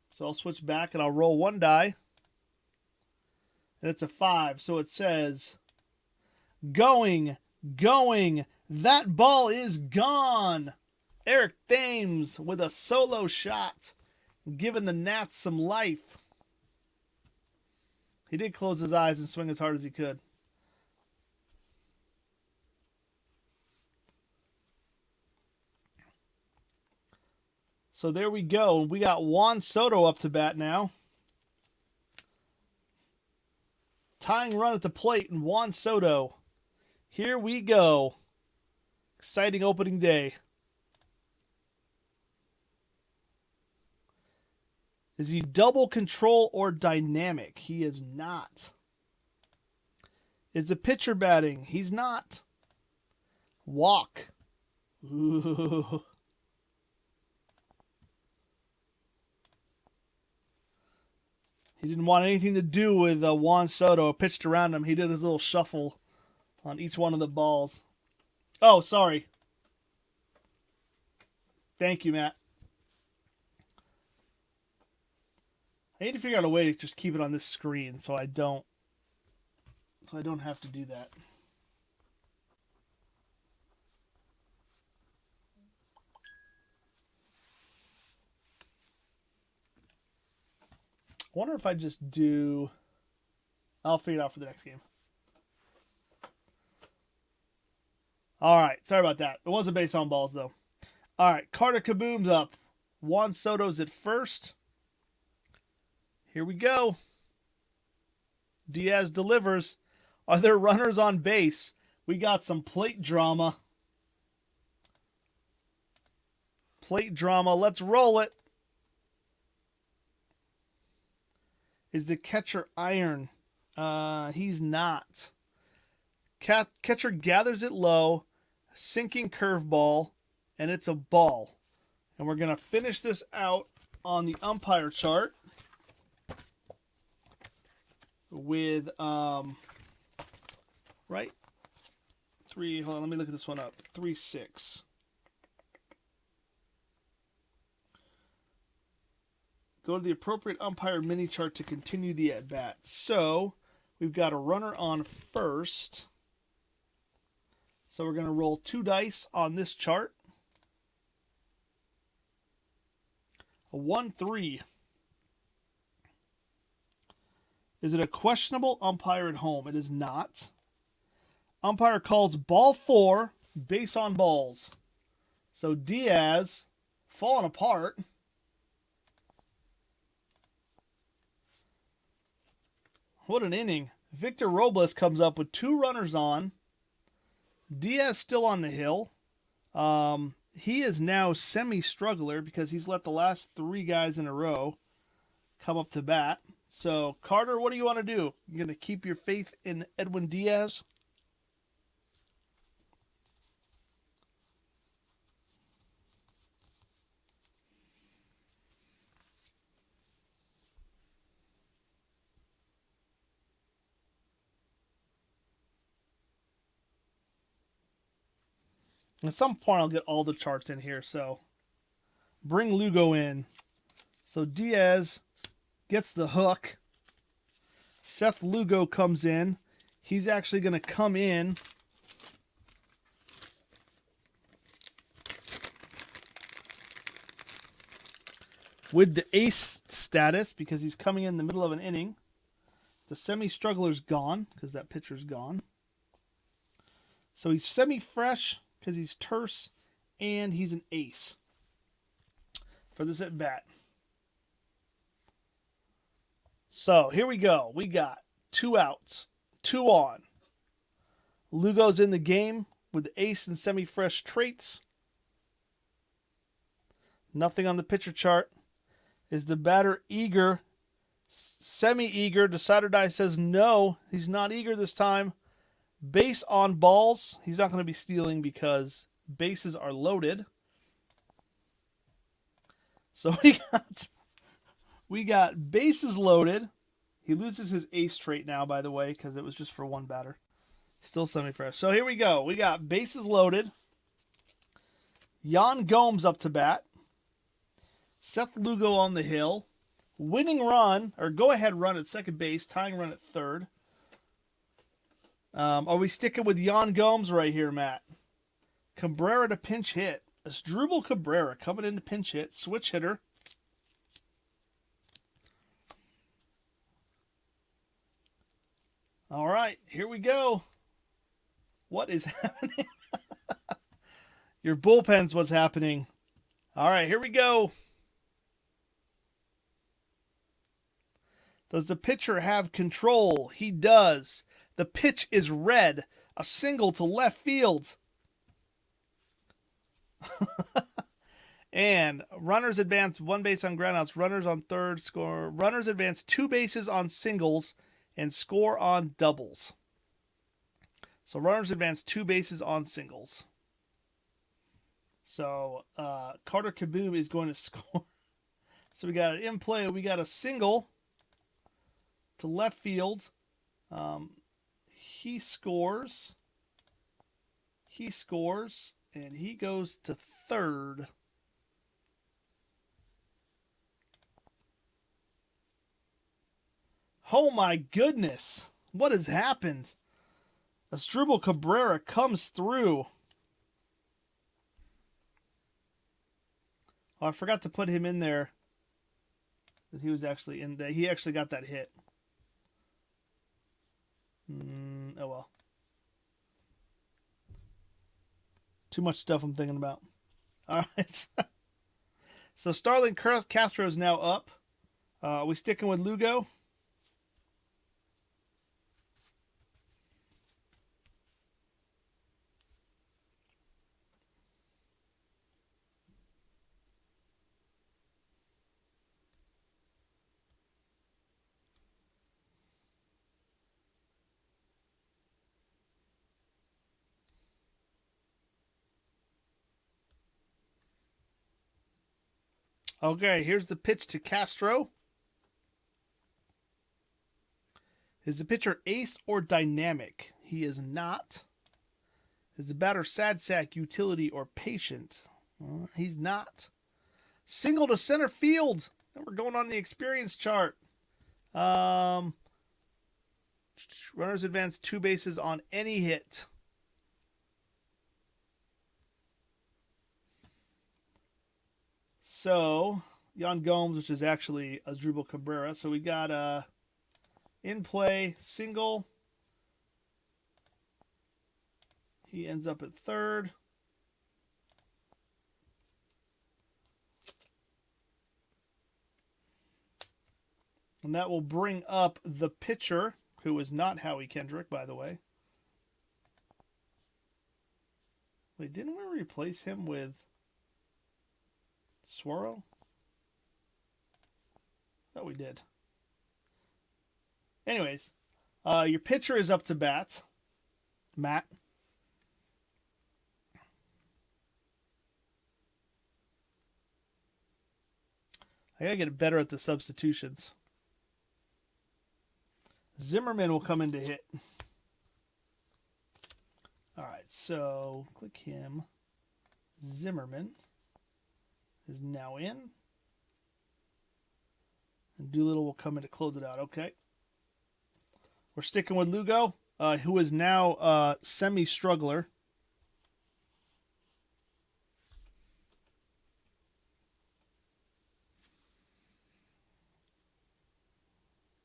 So I'll switch back and I'll roll 1 die. And it's a 5. So it says, going, that ball is gone. Eric Thames with a solo shot, giving the Nats some life. He did close his eyes and swing as hard as he could. So there we go. We got Juan Soto up to bat now. Tying run at the plate, and Juan Soto. Here we go. Exciting opening day. Is he double control or dynamic? He is not. Is the pitcher batting? He's not. Walk. Ooh. He didn't want anything to do with Juan Soto. Pitched around him. He did his little shuffle on each one of the balls. Oh, sorry. Thank you, Matt. I need to figure out a way to just keep it on this screen so I don't have to do that. I wonder if I just do... I'll figure it out for the next game. All right. Sorry about that. It wasn't based on balls, though. All right. Carter Kaboom's up. Juan Soto's at first. Here we go. Diaz delivers. Are there runners on base? We got some plate drama. Plate drama. Let's roll it. Is the catcher iron? He's not. Catcher gathers it low, sinking curveball, and it's a ball. And we're going to finish this out on the umpire chart with, right? Hold on, let me look at this one up. 3-6. Go to the appropriate umpire mini chart to continue the at-bat. So, we've got a runner on first. So we're going to roll 2 dice on this chart. A 1-3. Is it a questionable umpire at home? It is not. Umpire calls ball 4, base on balls. So Diaz, falling apart. What an inning. Victor Robles comes up with 2 runners on. Diaz still on the hill. He is now semi-struggler because he's let the last 3 guys in a row come up to bat. So, Carter, what do you want to do? You going to keep your faith in Edwin Diaz? At some point, I'll get all the charts in here, so bring Lugo in. So Diaz gets the hook. Seth Lugo comes in. He's actually going to come in with the ace status because he's coming in the middle of an inning. The semi-struggler's gone because that pitcher's gone. So he's semi-fresh because he's terse, and he's an ace for this at-bat. So, here we go. We got 2 outs, 2 on. Lugo's in the game with the ace and semi-fresh traits. Nothing on the pitcher chart. Is the batter eager? Semi-eager. Decider die says no. He's not eager this time. Base on balls. He's not going to be stealing because bases are loaded. So we got bases loaded. He loses his ace trait now, by the way, because it was just for 1 batter. Still semi-fresh. So here we go. We got bases loaded. Yon Gomez up to bat. Seth Lugo on the hill. Winning run, or go-ahead run at second base. Tying run at third. Are we sticking with Yon Gomez right here, Matt? Cabrera to pinch hit. Asdrubal Cabrera coming in to pinch hit. Switch hitter. All right, here we go. What is happening? Your bullpen's what's happening. All right, here we go. Does the pitcher have control? He does. The pitch is red. A single to left field. And runners advance 1 base on groundouts. Runners on third score. Runners advance 2 bases on singles and score on doubles. So runners advance 2 bases on singles. So Carter Kaboom is going to score. So we got an in play. We got a single to left field. He scores. And he goes to third. Oh my goodness. What has happened? Asdrubal Cabrera comes through. Oh, I forgot to put him in there. He was actually in there. He actually got that hit. Oh well. Too much stuff I'm thinking about. All right. So Starlin Castro is now up. Are we sticking with Lugo? Okay, here's the pitch to Castro. Is the pitcher ace or dynamic? He is not. Is the batter sad sack, utility, or patient? He's not. Single to center field. And we're going on the experience chart. Runners advance 2 bases on any hit. So, Yon Gomez, which is actually Asdrubal Cabrera. So we got in play, single. He ends up at third. And that will bring up the pitcher, who is not Howie Kendrick, by the way. Wait, didn't we replace him with Swirl? Thought we did. Anyways, your pitcher is up to bat. Matt. I gotta get better at the substitutions. Zimmerman will come in to hit. Alright, so click him. Zimmerman is now in. And Doolittle will come in to close it out. Okay. We're sticking with Lugo, who is now semi-struggler.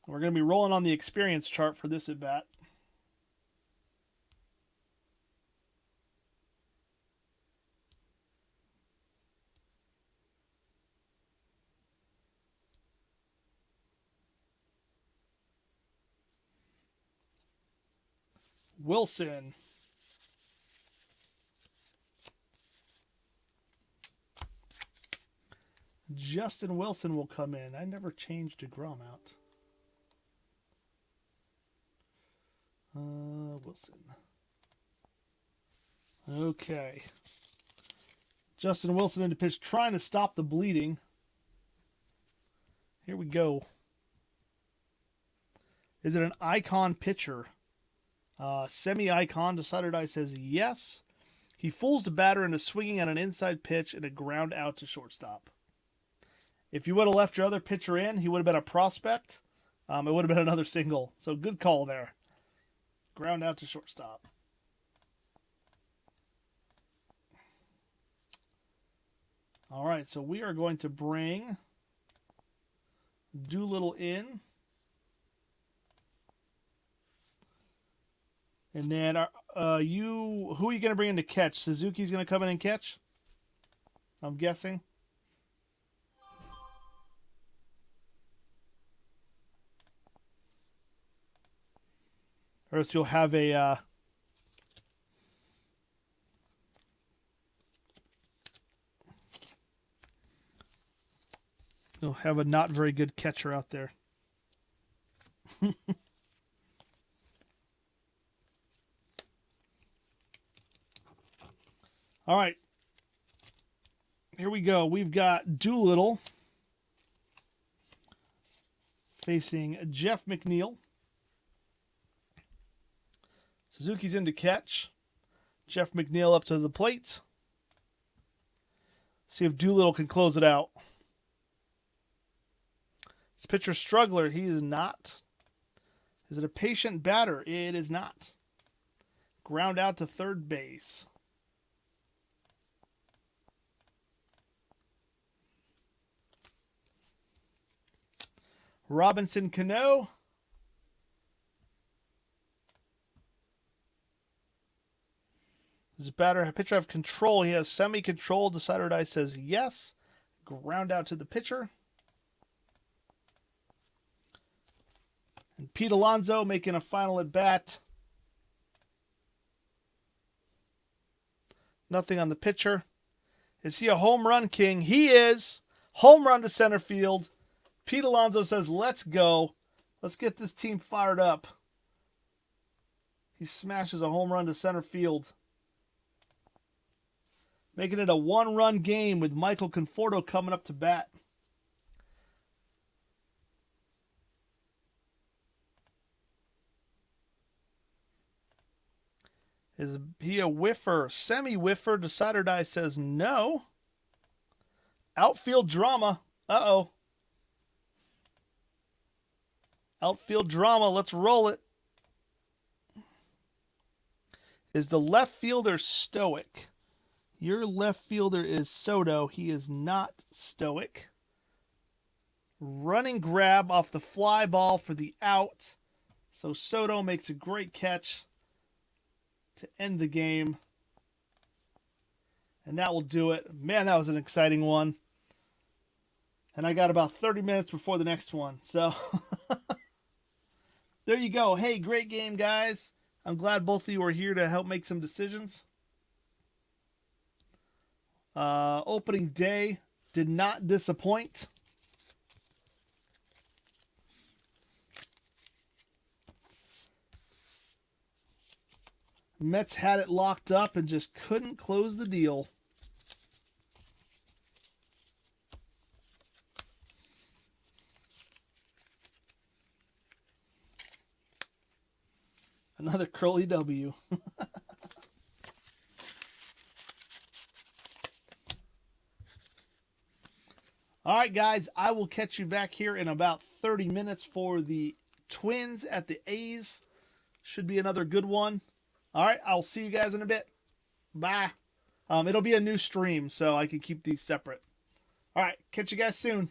We're going to be rolling on the experience chart for this at bat. Wilson. Justin Wilson will come in. I never changed DeGrom out. Wilson. Okay. Justin Wilson into pitch, trying to stop the bleeding. Here we go. Is it an icon pitcher? Semi-icon. Decided I says yes. He fools the batter into swinging at an inside pitch and a ground out to shortstop. If you would have left your other pitcher in, he would have been a prospect. It would have been another single. So good call there. Ground out to shortstop. All right, so we are going to bring Doolittle in. And then who are you going to bring in to catch? Suzuki's going to come in and catch? I'm guessing. Or else you'll have a not very good catcher out there. All right. Here we go. We've got Doolittle facing Jeff McNeil. Suzuki's in to catch. Jeff McNeil up to the plate. See if Doolittle can close it out. This pitcher struggler, he is not. Is it a patient batter? It is not. Ground out to third base. Robinson Cano. This batter, a pitcher have control. He has semi-control. Decider die says yes. Ground out to the pitcher. And Pete Alonso making a final at bat. Nothing on the pitcher. Is he a home run king? He is. Home run to center field. Pete Alonso says, let's go. Let's get this team fired up. He smashes a home run to center field. Making it a one-run game with Michael Conforto coming up to bat. Is he a whiffer? Semi-whiffer. Decider die says no. Outfield drama. Uh-oh. Outfield drama. Let's roll it. Is the left fielder stoic? Your left fielder is Soto. He is not stoic. Running grab off the fly ball for the out. So Soto makes a great catch to end the game. And that will do it. Man, that was an exciting one. And I got about 30 minutes before the next one. So there you go. Hey, great game, guys. I'm glad both of you are here to help make some decisions. Opening day did not disappoint. Mets had it locked up and just couldn't close the deal. Another Curly W. All right, guys, I will catch you back here in about 30 minutes for the Twins at the A's. Should be another good one. All right, I'll see you guys in a bit. Bye. It'll be a new stream, so I can keep these separate. All right, catch you guys soon.